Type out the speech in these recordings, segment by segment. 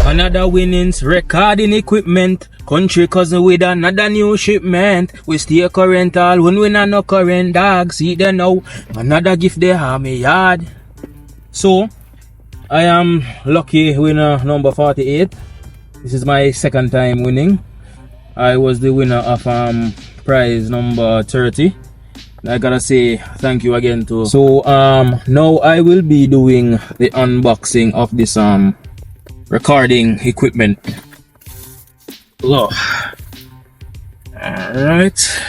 Another winnings, recording equipment. Country cousin with another new shipment. We stay current all when we not no current dog. See them now. Another gift they have me yard. So I am lucky winner number 48. This is my second time winning. I was the winner of prize number 30. I gotta say thank you again to. So now I will be doing the unboxing of this recording equipment. Look. Alright.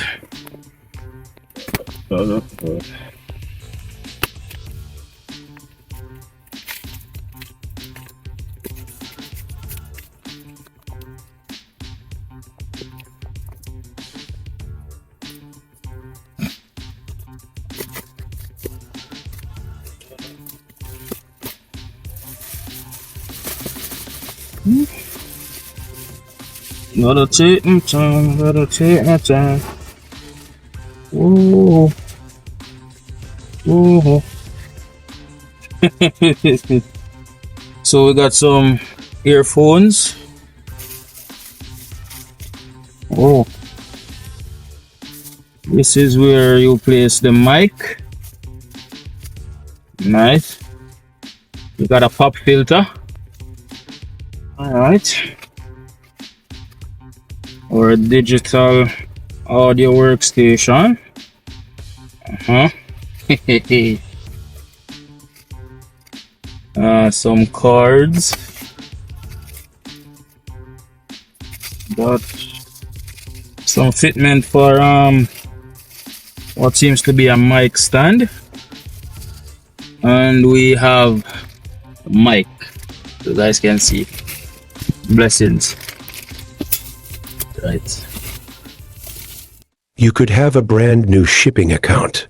Gotta take my time, gotta take my time. Whoa. Whoa. So we got some earphones. Oh. This is where you place the mic. Nice. You got a pop filter. Alright. Or a digital audio workstation. Some cards. Got some fitment for what seems to be a mic stand. And we have a mic. You guys can see. Blessings. Right. You could have a brand new shipping account.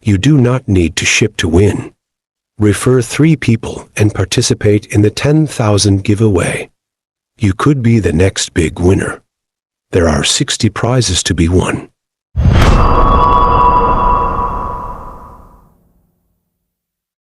You do not need to ship to win. Refer 3 people and participate in the 10,000 giveaway. You could be the next big winner. There are 60 prizes to be won.